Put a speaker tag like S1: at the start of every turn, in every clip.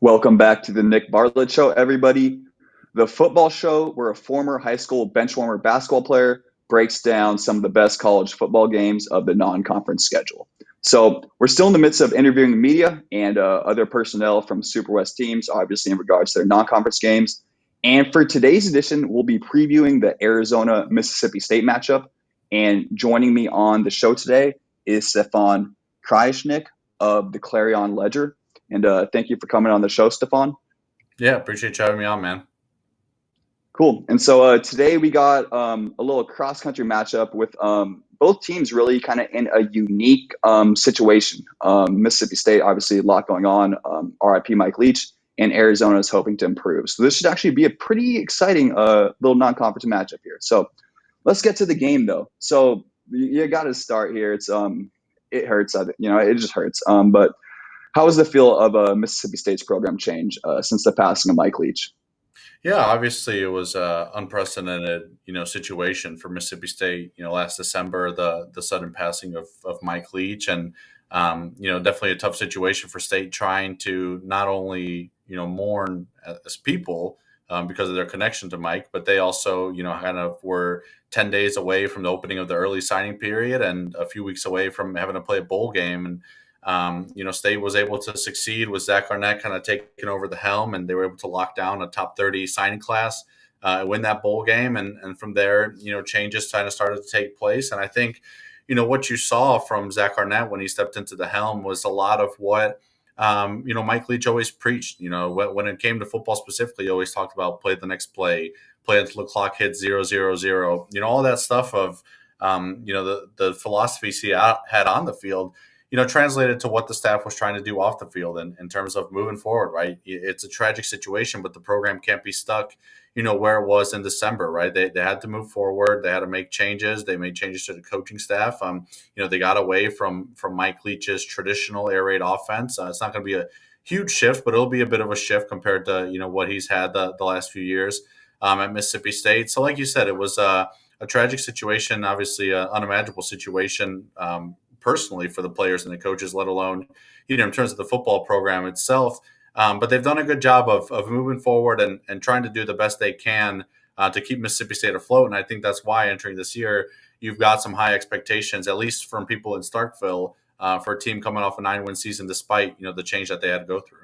S1: Welcome back to the Nick Bartlett Show, everybody. The football show where a former high school benchwarmer basketball player breaks down some of the best college football games of the non-conference schedule. So we're still in the midst of interviewing the media and other personnel from Super West teams, obviously in regards to their non-conference games. And for today's edition, we'll be previewing the Arizona-Mississippi State matchup. And joining me on the show today is Stefan Krajisnik of the Clarion Ledger. And thank you for coming on the show, Stefan.
S2: Yeah, appreciate you having me on, man.
S1: Cool. And so today we got a little cross-country matchup with both teams really kind of in a unique situation. Mississippi State, obviously, a lot going on. RIP Mike Leach, and Arizona is hoping to improve. So this should actually be a pretty exciting little non-conference matchup here. So let's get to the game, though. So you got to start here. It hurts. It just hurts. But how was the feel of Mississippi State's program change since the passing of Mike Leach?
S2: Yeah, obviously it was a unprecedented, situation for Mississippi State. Last December, the sudden passing of Mike Leach, and definitely a tough situation for State trying to not only mourn as people because of their connection to Mike, but they also kind of were 10 days away from the opening of the early signing period and a few weeks away from having to play a bowl game. And State was able to succeed with Zach Arnett kind of taking over the helm, and they were able to lock down a top 30 signing class, win that bowl game. And from there, changes kind of started to take place. And I think, what you saw from Zach Arnett when he stepped into the helm was a lot of what, Mike Leach always preached. When it came to football specifically, he always talked about play the next play until the clock hits 0-0-0, all that stuff of, the philosophies he had on the field translated to what the staff was trying to do off the field in terms of moving forward, right? It's a tragic situation, but the program can't be stuck, where it was in December, right? They had to move forward. They had to make changes. They made changes to the coaching staff. They got away from Mike Leach's traditional air raid offense. It's not going to be a huge shift, but it'll be a bit of a shift compared to, what he's had the last few years at Mississippi State. So like you said, it was a tragic situation, obviously an unimaginable situation, personally for the players and the coaches, let alone, in terms of the football program itself. But they've done a good job of moving forward and trying to do the best they can to keep Mississippi State afloat. And I think that's why entering this year, you've got some high expectations, at least from people in Starkville, for a team coming off a 9-win season, despite, the change that they had to go through.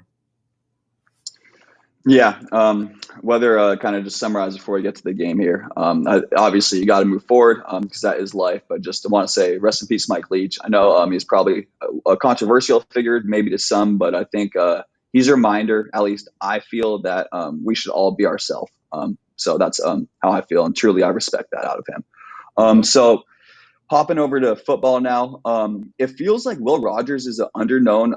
S1: Yeah, whether kind of just summarize before we get to the game here. Obviously, you got to move forward because that is life. But just want to say, rest in peace, Mike Leach. I know he's probably a controversial figure, maybe to some, but I think he's a reminder. At least I feel that we should all be ourselves. So that's how I feel, and truly, I respect that out of him. So hopping over to football now, it feels like Will Rogers is an underknown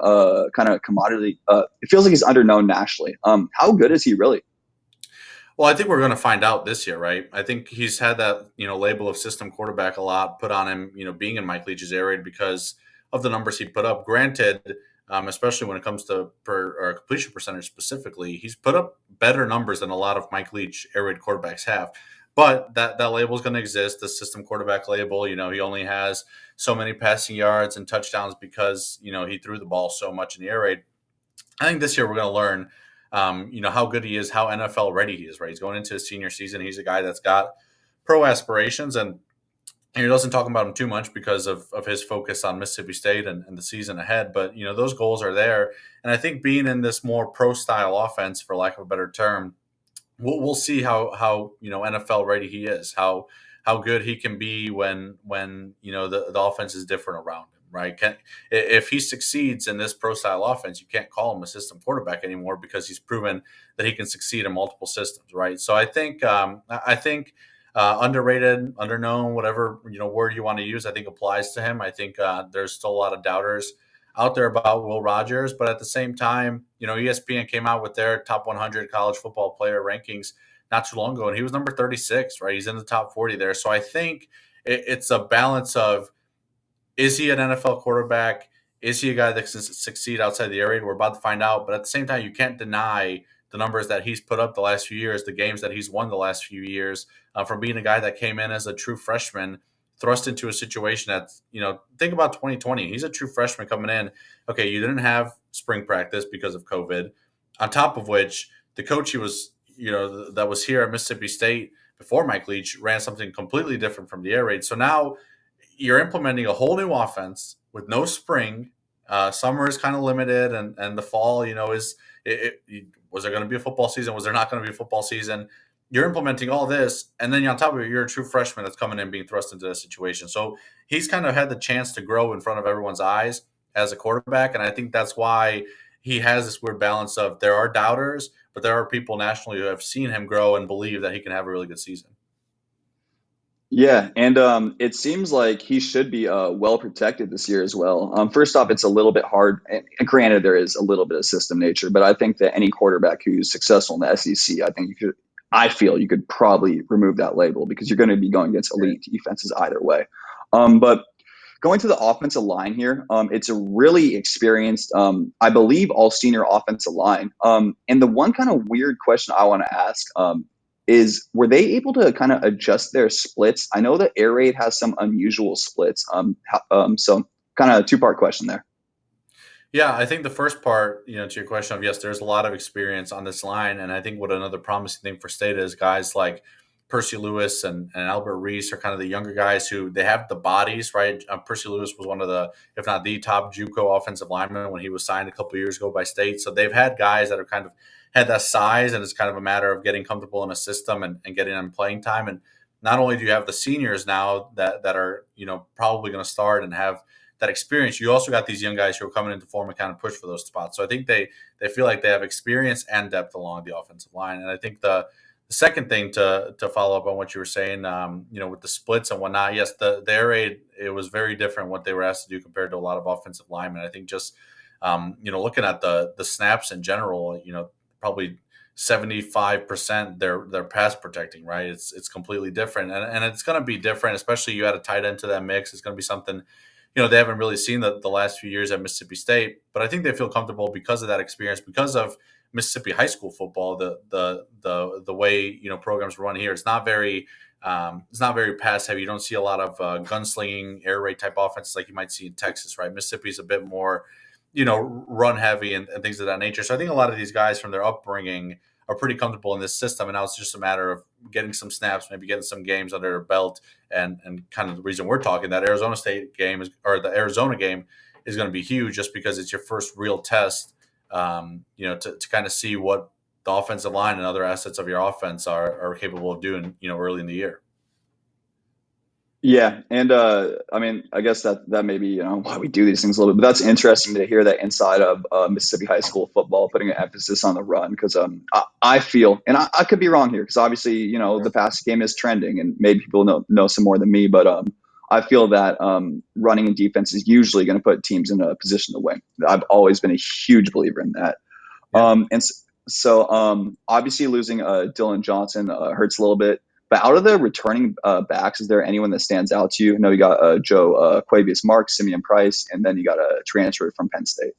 S1: kind of commodity. It feels like he's underknown nationally. How good is he really?
S2: Well, I think we're going to find out this year, right? I think he's had that, label of system quarterback a lot put on him, being in Mike Leach's air raid because of the numbers he put up. Granted, especially when it comes to completion percentage specifically, he's put up better numbers than a lot of Mike Leach air raid quarterbacks have. But that label is going to exist, the system quarterback label. He only has so many passing yards and touchdowns because, he threw the ball so much in the air raid. I think this year we're going to learn, how good he is, how NFL ready he is, right? He's going into his senior season. He's a guy that's got pro aspirations, and he doesn't talk about him too much because of his focus on Mississippi State and the season ahead. But, those goals are there. And I think being in this more pro style offense, for lack of a better term, we'll see how NFL ready he is, how good he can be when the offense is different around him, right? If he succeeds in this pro style offense, you can't call him a system quarterback anymore because he's proven that he can succeed in multiple systems, right? So I think underrated, underknown, whatever word you want to use, I think applies to him. I think there's still a lot of doubters out there about Will Rogers, but at the same time, ESPN came out with their top 100 college football player rankings not too long ago, and he was number 36, right? He's in the top 40 there. So I think it's a balance of, is he an NFL quarterback? Is he a guy that can succeed outside the area? We're about to find out. But at the same time, you can't deny the numbers that he's put up the last few years, the games that he's won the last few years, from being a guy that came in as a true freshman, thrust into a situation that's, think about 2020. He's a true freshman coming in. Okay, you didn't have spring practice because of COVID. On top of which, the coach he was, that was here at Mississippi State before Mike Leach ran something completely different from the air raid. So now you're implementing a whole new offense with no spring. Summer is kind of limited, and the fall, was there going to be a football season? Was there not going to be a football season? You're implementing all this, and then on top of it, you're a true freshman that's coming in being thrust into that situation. So he's kind of had the chance to grow in front of everyone's eyes as a quarterback, and I think that's why he has this weird balance of there are doubters, but there are people nationally who have seen him grow and believe that he can have a really good season.
S1: Yeah, and it seems like he should be well protected this year as well. First off, it's a little bit hard, and granted, there is a little bit of system nature, but I think that any quarterback who's successful in the SEC, I feel you could probably remove that label because you're going to be going against elite defenses either way. But going to the offensive line here, it's a really experienced, I believe, all senior offensive line. And the one kind of weird question I want to ask is, were they able to kind of adjust their splits? I know that air raid has some unusual splits. So kind of a two-part question there.
S2: Yeah, I think the first part, to your question of yes, there's a lot of experience on this line, and I think what another promising thing for State is guys like Percy Lewis and Albert Reese are kind of the younger guys who they have the bodies, right? Percy Lewis was one of the, if not the top JUCO offensive lineman when he was signed a couple of years ago by State. So they've had guys that have kind of had that size, and it's kind of a matter of getting comfortable in a system and getting them playing time. And not only do you have the seniors now that are probably going to start and have that experience, you also got these young guys who are coming into form and kind of push for those spots. So I think they feel like they have experience and depth along the offensive line. And I think the second thing to follow up on what you were saying, with the splits and whatnot, yes, the air raid, it was very different what they were asked to do compared to a lot of offensive linemen. I think just, looking at the snaps in general, probably 75% they're pass protecting, right? It's completely different. And it's going to be different, especially you add a tight end to that mix. It's going to be something, they haven't really seen the last few years at Mississippi State, but I think they feel comfortable because of that experience, because of Mississippi high school football, the way programs run here. It's not very pass heavy. You don't see a lot of gunslinging air raid type offenses like you might see in Texas, right? Mississippi's a bit more run heavy and things of that nature. So I think a lot of these guys from their upbringing are pretty comfortable in this system. And now it's just a matter of getting some snaps, maybe getting some games under their belt. And kind of the reason we're talking that Arizona State game the Arizona game is going to be huge just because it's your first real test, to kind of see what the offensive line and other assets of your offense are capable of doing, early in the year.
S1: Yeah, and I guess that may be why we do these things a little bit. But that's interesting to hear that inside of Mississippi high school football, putting an emphasis on the run, because I feel, and I could be wrong here, because obviously the pass game is trending, and maybe people know some more than me, but I feel that running and defense is usually going to put teams in a position to win. I've always been a huge believer in that. Yeah. So obviously losing Dylan Johnson hurts a little bit. But out of the returning backs, is there anyone that stands out to you? I know you got Joe Quavius Marks, Simeon Price, and then you got a transfer from Penn State.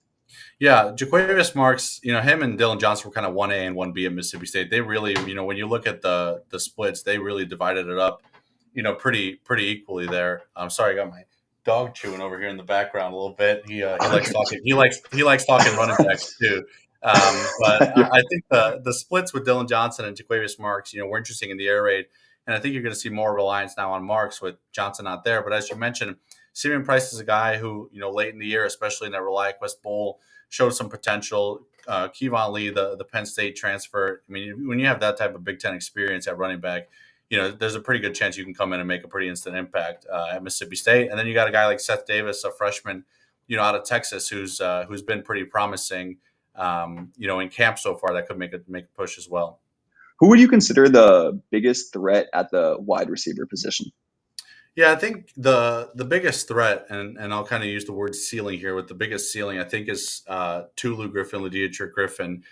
S2: Yeah, Jaquavius Marks, him and Dylan Johnson were kind of 1A and 1B at Mississippi State. They really, when you look at the splits, they really divided it up, pretty equally there. I'm sorry, I got my dog chewing over here in the background a little bit. He likes talking. He likes talking running backs too. But I think the splits with Dylan Johnson and Jaquavius Marks, were interesting in the air raid. And I think you're going to see more reliance now on Marks with Johnson not there. But as you mentioned, Simeon Price is a guy who, late in the year, especially in that ReliaQuest Bowl, showed some potential. Kevon Lee, the Penn State transfer. I mean, when you have that type of Big Ten experience at running back, there's a pretty good chance you can come in and make a pretty instant impact at Mississippi State. And then you got a guy like Seth Davis, a freshman, out of Texas, who's been pretty promising, in camp so far, that could make a push as well.
S1: Who would you consider the biggest threat at the wide receiver position?
S2: Yeah, I think the biggest threat, and I'll kind of use the word ceiling here, with the biggest ceiling, I think, is Tulu Griffin, Ledietrich Griffin.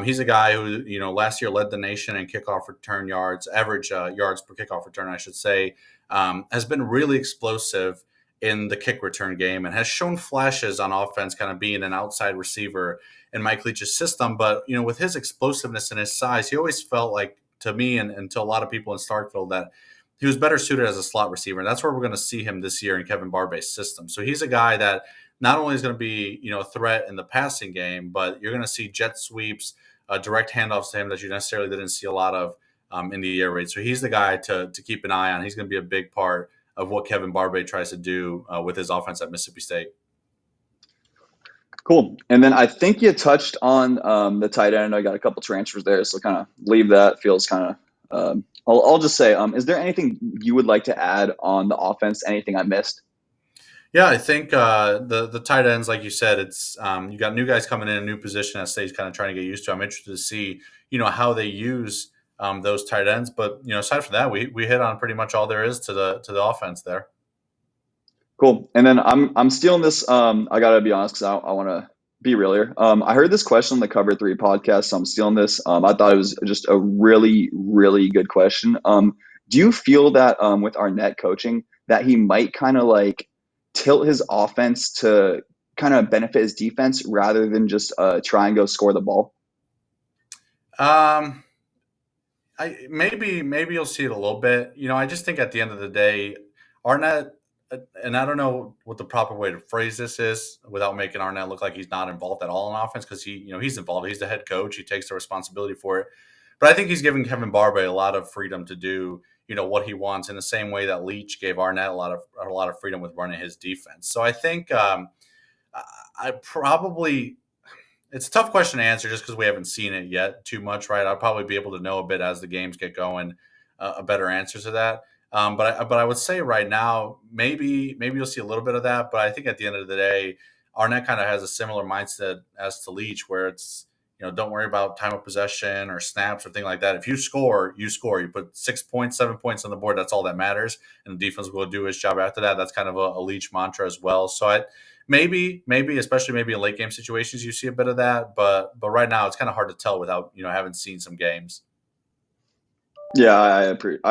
S2: He's a guy who, last year led the nation in kickoff return yards, average yards per kickoff return, I should say, has been really explosive in the kick return game and has shown flashes on offense, kind of being an outside receiver in Mike Leach's system. But, with his explosiveness and his size, he always felt like, to me and to a lot of people in Starkville, that he was better suited as a slot receiver. And that's where we're going to see him this year in Kevin Barbay's system. So he's a guy that not only is going to be, a threat in the passing game, but you're going to see jet sweeps, direct handoffs to him that you necessarily didn't see a lot of in the air raid. So he's the guy to keep an eye on. He's going to be a big part of what Kevin Barbe tries to do with his offense at Mississippi State.
S1: Cool. And then I think you touched on the tight end. I got a couple transfers there, so kind of leave that. Feels kind of. I'll just say, is there anything you would like to add on the offense? Anything I missed?
S2: Yeah, I think the tight ends, like you said, it's you got new guys coming in a new position that State's kind of trying to get used to. I'm interested to see how they use those tight ends. But aside from that, we hit on pretty much all there is to the offense there.
S1: Cool. And then I'm stealing this. I gotta be honest because I want to be real here. I heard this question on the Cover 3 podcast, so I'm stealing this. I thought it was just a really, really good question. Do you feel that with Arnett coaching that he might kind of like tilt his offense to kind of benefit his defense rather than just try and go score the ball?
S2: Maybe you'll see it a little bit. I just think at the end of the day, Arnett, and I don't know what the proper way to phrase this is without making Arnett look like he's not involved at all in offense, because he's involved. He's the head coach. He takes the responsibility for it. But I think he's giving Kevin Barbe a lot of freedom to do what he wants, in the same way that Leach gave Arnett a lot of freedom with running his defense. So I think it's a tough question to answer just because we haven't seen it yet too much, right? I'll probably be able to know a bit as the games get going, a better answer to that. But I would say right now, maybe you'll see a little bit of that. But I think at the end of the day, Arnett kind of has a similar mindset as to Leach, where it's, don't worry about time of possession or snaps or thing like that. If you score, you score. You put 6 points, 7 points on the board. That's all that matters. And the defense will do its job after that. That's kind of a Leach mantra as well. So maybe, especially maybe in late game situations, you see a bit of that. But right now, it's kind of hard to tell without, having seen some games.
S1: Yeah, I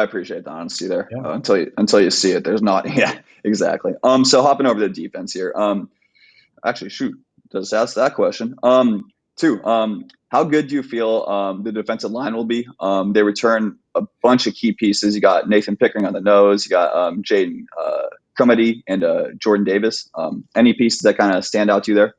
S1: appreciate the honesty there.
S2: Yeah.
S1: Until you see it, there's not. Yeah, exactly. So hopping over to the defense here. Actually, shoot, just ask that question. Two. How good do you feel the defensive line will be? They return a bunch of key pieces. You got Nathan Pickering on the nose. You got Jaden Crumedy and Jordan Davis. Any pieces that kind of stand out to you there?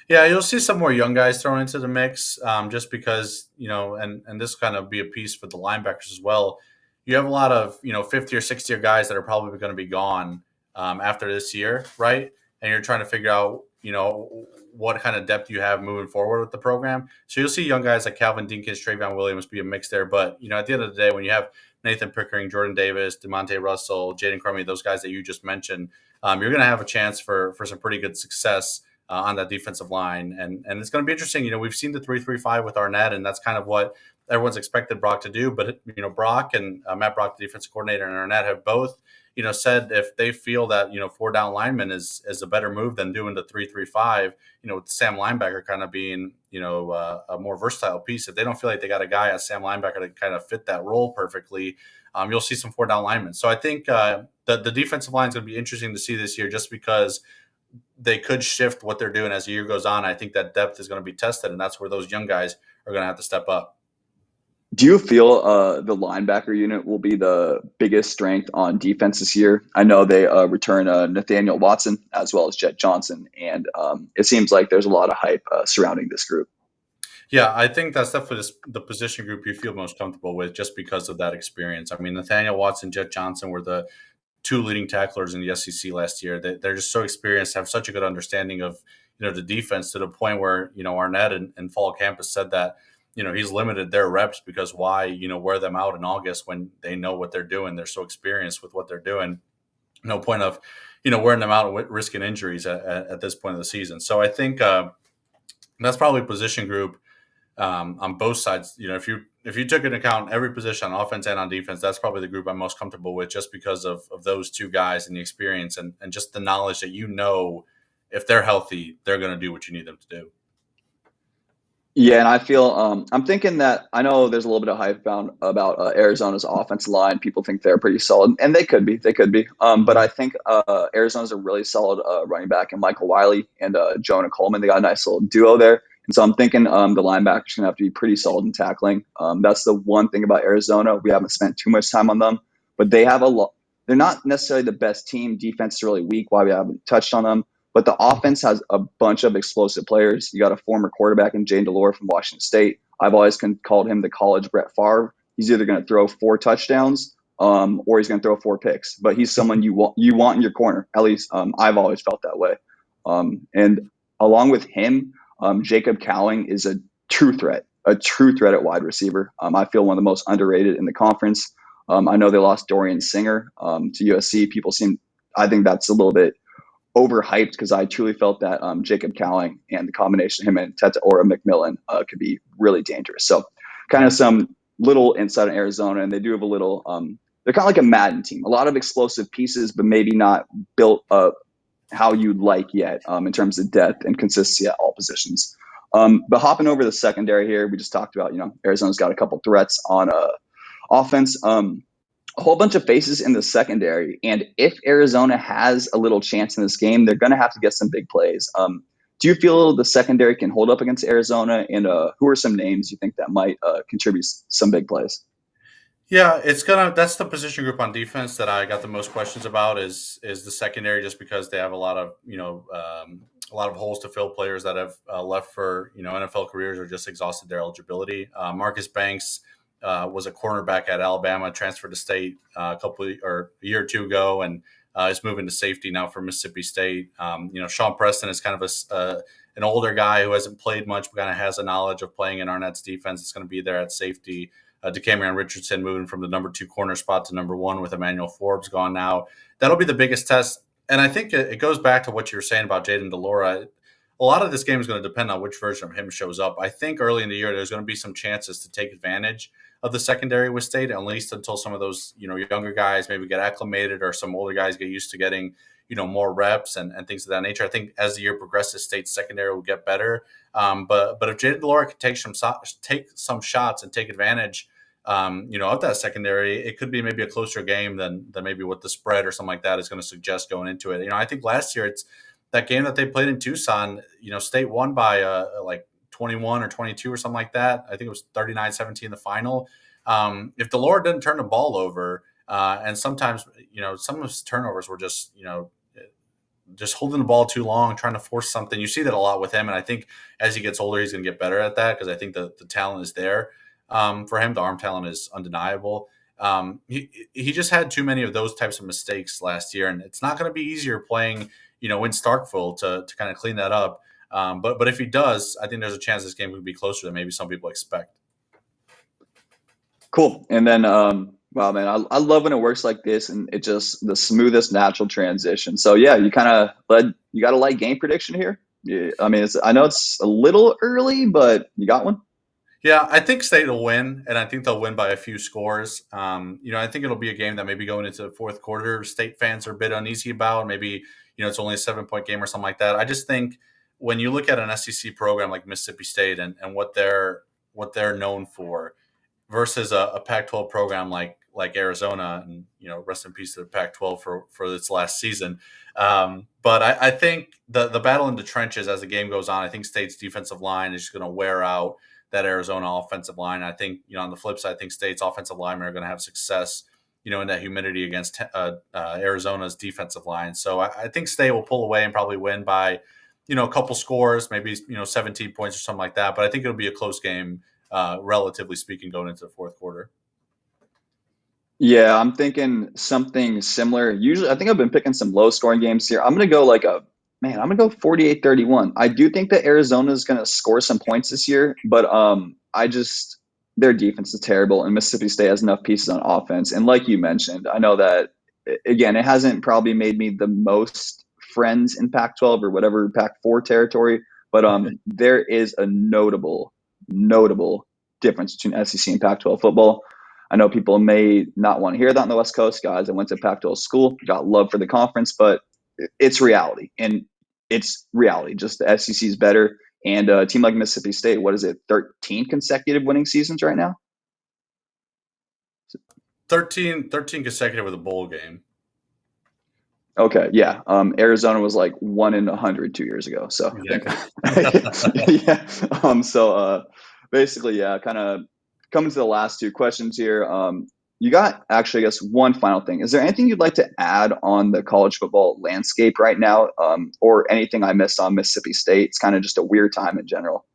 S2: Yeah, you'll see some more young guys thrown into the mix, just because, and this kind of be a piece for the linebackers as well. You have a lot of, 50 or 60 year guys that are probably going to be gone after this year, right? And you're trying to figure out, what kind of depth you have moving forward with the program. So you'll see young guys like Calvin Dinkins, Travion Williams be a mix there. But, at the end of the day, when you have Nathan Pickering, Jordan Davis, DeMonte Russell, Jaden Crumedy, those guys that you just mentioned, you're going to have a chance for some pretty good success on that defensive line. And it's going to be interesting. We've seen the 3-3-5 with Arnett, and that's kind of what everyone's expected Brock to do. But, Brock and Matt Brock, the defensive coordinator, and Arnett have both, said if they feel that, 4 down linemen is a better move than doing the 3-3-5, with Sam linebacker kind of being, a more versatile piece. If they don't feel like they got a guy at Sam linebacker to kind of fit that role perfectly, you'll see some 4 down linemen. So I think the defensive line is going to be interesting to see this year, just because they could shift what they're doing as the year goes on. I think that depth is going to be tested, and that's where those young guys are going to have to step up.
S1: Do you feel the linebacker unit will be the biggest strength on defense this year? I know they return Nathaniel Watson as well as Jet Johnson, and it seems like there's a lot of hype surrounding this group.
S2: Yeah, I think that's definitely the position group you feel most comfortable with, just because of that experience. I mean, Nathaniel Watson, Jet Johnson were the 2 leading tacklers in the SEC last year. They're just so experienced, have such a good understanding of the defense, to the point where Arnett and fall camp has said that he's limited their reps, because why wear them out in August when they know what they're doing? They're so experienced with what they're doing. No point of wearing them out and risking injuries at this point of the season. So I think that's probably position group on both sides. If you took into account every position on offense and on defense, that's probably the group I'm most comfortable with, just because of those 2 guys and the experience and just the knowledge that if they're healthy, they're going to do what you need them to do.
S1: Yeah, and I feel I'm thinking that I know there's a little bit of hype about Arizona's offensive line. People think they're pretty solid, and they could be. But I think Arizona's a really solid running back, and Michael Wiley and Jonah Coleman. They got a nice little duo there. And so I'm thinking the linebackers going to have to be pretty solid in tackling. That's the one thing about Arizona. We haven't spent too much time on them, but they have a lot. They're not necessarily the best team. Defense is really weak. Why we haven't touched on them. but the offense has a bunch of explosive players. You got a former quarterback in Jane Delore from Washington State. I've always called him the college Brett Favre. He's either going to throw 4 touchdowns or he's going to throw 4 picks. But he's someone you want in your corner. At least I've always felt that way. And along with him, Jacob Cowling is a true threat at wide receiver. I feel one of the most underrated in the conference. I know they lost Dorian Singer to USC. I think that's a little bit overhyped because I truly felt that Jacob Cowling and the combination of him and Tetaora McMillan could be really dangerous. So kind of some little insight on Arizona, and they do have a little they're kind of like a Madden team. A lot of explosive pieces, but maybe not built up how you'd like yet in terms of depth and consistency at all positions. But hopping over the secondary here, we just talked about, Arizona's got a couple threats on offense. A whole bunch of faces in the secondary. And if Arizona has a little chance in this game, they're going to have to get some big plays. Do you feel the secondary can hold up against Arizona? And who are some names you think that might contribute some big plays?
S2: Yeah, that's the position group on defense that I got the most questions about is the secondary, just because they have a lot of holes to fill, players that have left for NFL careers or just exhausted their eligibility. Marcus Banks was a cornerback at Alabama, transferred to State a year or two ago, and is moving to safety now for Mississippi State. Sean Preston is kind of an older guy who hasn't played much, but kind of has a knowledge of playing in Arnett's defense. It's going to be there at safety. DeCamerion Richardson moving from the number 2 corner spot to number 1 with Emmanuel Forbes gone now. That'll be the biggest test. And I think it goes back to what you were saying about Jaden Delora. A lot of this game is going to depend on which version of him shows up. I think early in the year, there's going to be some chances to take advantage of the secondary with State, at least until some of those, younger guys maybe get acclimated or some older guys get used to getting, more reps and things of that nature. I think as the year progresses, State's secondary will get better. But if Jaden Delora can take some shots and take advantage, of that secondary, it could be maybe a closer game than maybe what the spread or something like that is going to suggest going into it. I think last year it's that game that they played in Tucson, State won by like 21 or 22 or something like that. I think it was 39-17 the final. If Delora didn't turn the ball over, and sometimes, some of his turnovers were just holding the ball too long, trying to force something. You see that a lot with him. And I think as he gets older, he's going to get better at that, because I think the talent is there. For him, the arm talent is undeniable. He just had too many of those types of mistakes last year, and it's not going to be easier playing, in Starkville to kind of clean that up. But if he does, I think there's a chance this game could be closer than maybe some people expect.
S1: Cool. And then, wow, man, I love when it works like this, and it just the smoothest natural transition. So yeah, you got a light game prediction here. Yeah, I mean, I know it's a little early, but you got one?
S2: Yeah, I think State will win, and I think they'll win by a few scores. I think it'll be a game that maybe going into the fourth quarter, State fans are a bit uneasy about. Maybe, it's only a 7-point game or something like that. I just think when you look at an SEC program like Mississippi State and what they're known for versus a Pac-12 program like Arizona, and, rest in peace to the Pac-12 for its last season. But I think the battle in the trenches as the game goes on, I think State's defensive line is just going to wear out that Arizona offensive line. I think, on the flip side, I think State's offensive linemen are going to have success, in that humidity against Arizona's defensive line. So I think State will pull away and probably win by, a couple scores, maybe, 17 points or something like that. But I think it'll be a close game, relatively speaking, going into the fourth quarter.
S1: Yeah, I'm thinking something similar. Usually, I think I've been picking some low scoring games here. I'm going to go I'm going to go 48-31. I do think that Arizona is going to score some points this year, but their defense is terrible, and Mississippi State has enough pieces on offense. And like you mentioned, I know that, again, it hasn't probably made me the most friends in Pac-12 or whatever Pac-4 territory, but there is a notable difference between SEC and Pac-12 football. I know people may not want to hear that on the West Coast, guys. I went to Pac-12 school, got love for the conference, but it's reality. And it's reality. Just the SEC is better. And a team like Mississippi State, what is it, 13 consecutive winning seasons right now?
S2: 13 consecutive with a bowl game.
S1: Okay, yeah. Arizona was like 1 in 100 2 years ago. So, exactly. Yeah. Basically, yeah, kind of coming to the last two questions here. you got actually, I guess, one final thing. Is there anything you'd like to add on the college football landscape right now, or anything I missed on Mississippi State? It's kind of just a weird time in general.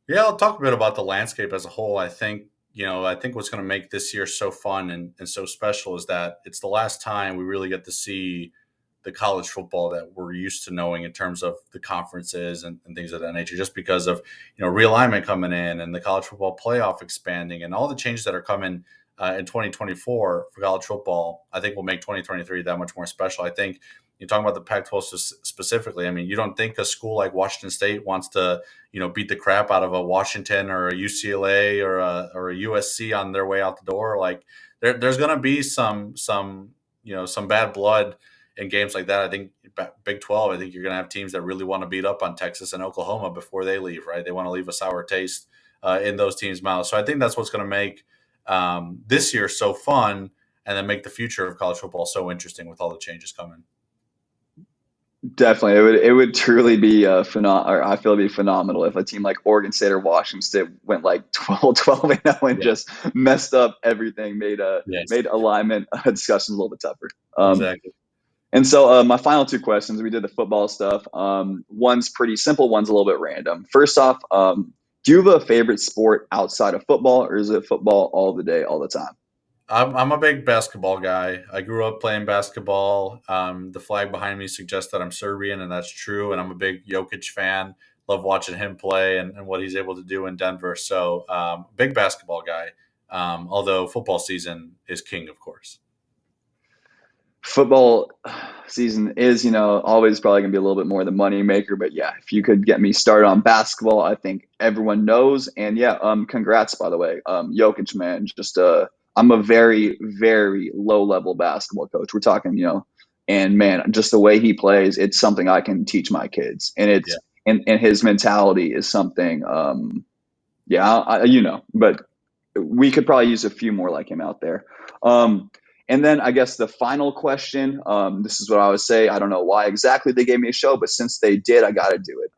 S2: Yeah, I'll talk a bit about the landscape as a whole. I think what's going to make this year so fun and so special is that it's the last time we really get to see the college football that we're used to knowing in terms of the conferences and things of that nature, just because of, realignment coming in and the college football playoff expanding and all the changes that are coming in 2024 for college football. I think will make 2023 that much more special. I think you're talking about the Pac-12 specifically. I mean, you don't think a school like Washington State wants to, beat the crap out of a Washington or a UCLA or a USC on their way out the door. Like there's going to be some bad blood in games like that. I think Big 12, I think you're going to have teams that really want to beat up on Texas and Oklahoma before they leave, right? They want to leave a sour taste in those teams' mouths. So I think that's what's going to make this year so fun and then make the future of college football so interesting with all the changes coming.
S1: Definitely, it would truly be I feel it'd be phenomenal if a team like Oregon State or Washington State went like 12-0 and
S2: Yeah.
S1: just messed up everything,
S2: Yes.
S1: made alignment discussions a little bit tougher.
S2: Exactly.
S1: And so my final two questions, we did the football stuff. One's pretty simple, one's a little bit random. First off, do you have a favorite sport outside of football, or is it football all the day, all the time?
S2: I'm a big basketball guy. I grew up playing basketball. The flag behind me suggests that I'm Serbian, and that's true. And I'm a big Jokic fan. Love watching him play and what he's able to do in Denver. So, big basketball guy. Although football season is king, of course.
S1: Football season is, always probably gonna be a little bit more the money maker. But yeah, if you could get me started on basketball, I think everyone knows. And yeah, congrats by the way, Jokic, man. Just I'm a very very low level basketball coach. We're talking, and man, just the way he plays, it's something I can teach my kids, and
S2: Yeah.
S1: and his mentality is something. Yeah, but we could probably use a few more like him out there. And then I guess the final question, this is what I would say. I don't know why exactly they gave me a show, but since they did, I got to do it.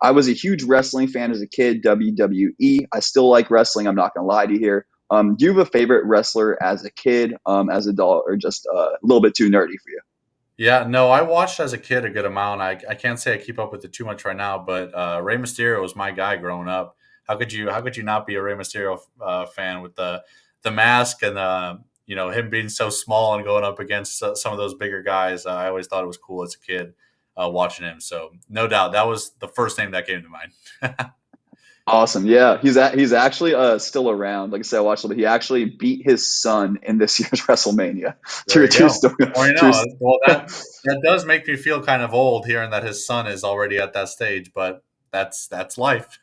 S1: I was a huge wrestling fan as a kid, WWE. I still like wrestling. I'm not going to lie to you here. Do you have a favorite wrestler as a kid, as an adult, or just a little bit too nerdy for you?
S2: Yeah, no, I watched as a kid a good amount. I can't say I keep up with it too much right now, but Rey Mysterio was my guy growing up. How could you not be a Rey Mysterio fan with the mask and him being so small and going up against some of those bigger guys? I always thought it was cool as a kid watching him. So no doubt that was the first name that came to mind.
S1: Awesome. Yeah, he's actually still around. Like I said, I watched a little bit. He actually beat his son in this year's WrestleMania.
S2: There you
S1: True
S2: go.
S1: story.
S2: Or
S1: True.
S2: well, that does make me feel kind of old hearing that his son is already at that stage, but that's life.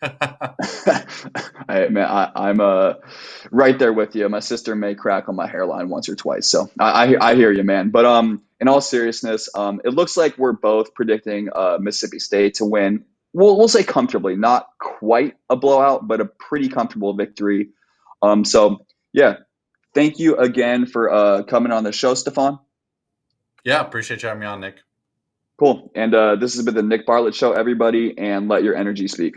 S1: I'm right there with you. My sister may crack on my hairline once or twice, so I hear you, man. But in all seriousness, it looks like we're both predicting Mississippi State to win. We'll say comfortably, not quite a blowout, but a pretty comfortable victory. So yeah, thank you again for coming on the show, Stefan.
S2: Yeah, appreciate you having me on, Nick.
S1: Cool. And this has been the Nick Bartlett Show, everybody, and let your energy speak.